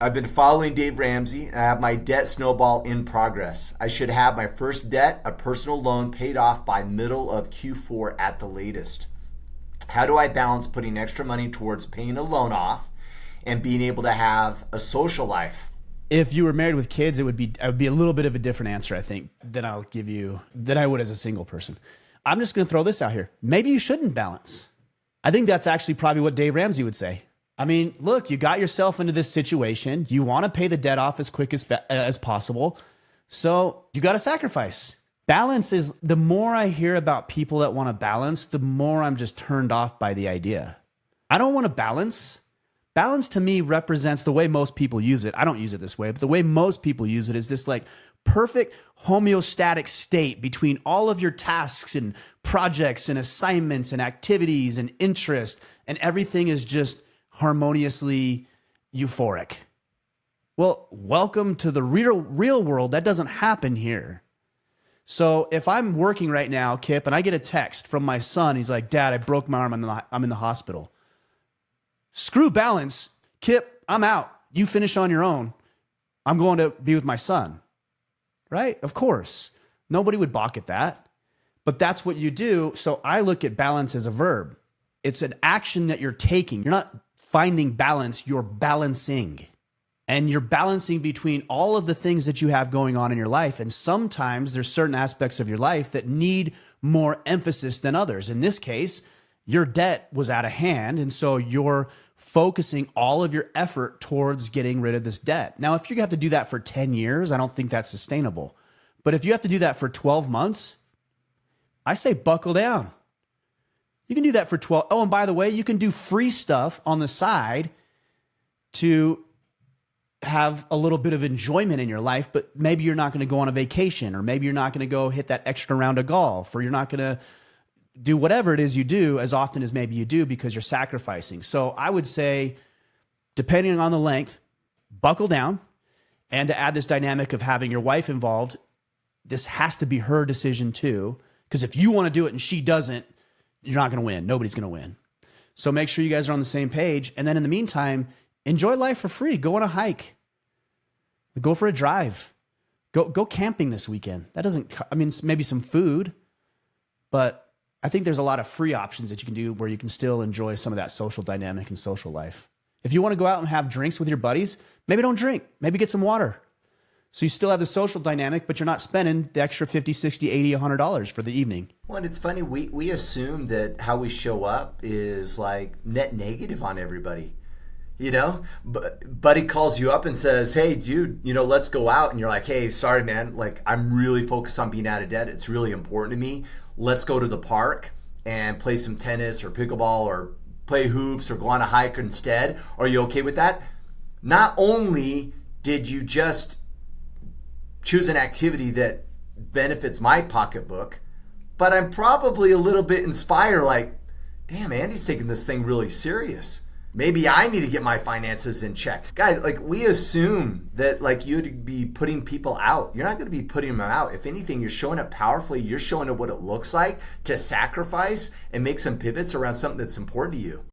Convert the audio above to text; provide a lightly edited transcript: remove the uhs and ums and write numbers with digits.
I've been following Dave Ramsey and I have my debt snowball in progress. I should have my first debt, a personal loan, paid off by middle of Q4 at the latest. How do I balance putting extra money towards paying a loan off and being able to have a social life? If you were married with kids, it would be a little bit of a different answer, I think, than I'll give you than I would as a single person. I'm just going to throw this out here. Maybe you shouldn't balance. I think that's actually probably what Dave Ramsey would say. I mean, look, you got yourself into this situation. You want to pay the debt off as quick as possible. So you got to sacrifice. Balance is, the more I hear about people that want to balance, the more I'm just turned off by the idea. I don't want to balance. Balance to me represents the way most people use it. I don't use it this way, but the way most people use it is this like perfect homeostatic state between all of your tasks and projects and assignments and activities and interest, and everything is just harmoniously euphoric. Well, welcome to the real world. That doesn't happen here. So if I'm working right now, Kip, and I get a text from my son, he's like, "Dad, I broke my arm. I'm in the hospital." Screw balance. Kip, I'm out. You finish on your own. I'm going to be with my son. Right? Of course. Nobody would balk at that. But that's what you do. So I look at balance as a verb. It's an action that you're taking. You're not finding balance, you're balancing. And you're balancing between all of the things that you have going on in your life. And sometimes there's certain aspects of your life that need more emphasis than others. In this case, your debt was out of hand. And so you're focusing all of your effort towards getting rid of this debt. Now, if you have to do that for 10 years, I don't think that's sustainable. But if you have to do that for 12 months, I say buckle down. You can do that for 12. Oh, and by the way, you can do free stuff on the side to have a little bit of enjoyment in your life, but maybe you're not going to go on a vacation, or maybe you're not going to go hit that extra round of golf, or you're not going to do whatever it is you do as often as maybe you do because you're sacrificing. So I would say, depending on the length, buckle down. And to add this dynamic of having your wife involved, this has to be her decision too, because if you want to do it and she doesn't, you're not going to win. Nobody's going to win. So make sure you guys are on the same page. And then in the meantime, enjoy life for free. Go on a hike. Go for a drive. Go camping this weekend. That doesn't, I mean, maybe some food, but I think there's a lot of free options that you can do where you can still enjoy some of that social dynamic and social life. If you want to go out and have drinks with your buddies, maybe don't drink. Maybe get some water. So you still have the social dynamic, but you're not spending the extra $50, $60, $80, $100 for the evening. Well, and it's funny, we assume that how we show up is like net negative on everybody. You know, buddy calls you up and says, "Hey, dude, let's go out." And you're like, "Hey, sorry, man. Like, I'm really focused on being out of debt. It's really important to me. Let's go to the park and play some tennis or pickleball or play hoops or go on a hike instead. Are you okay with that?" Not only did you just choose an activity that benefits my pocketbook, but I'm probably a little bit inspired, like, damn, Andy's taking this thing really serious. Maybe I need to get my finances in check. Guys, like, we assume that like you'd be putting people out. You're not going to be putting them out. If anything, you're showing up powerfully. You're showing up what it looks like to sacrifice and make some pivots around something that's important to you.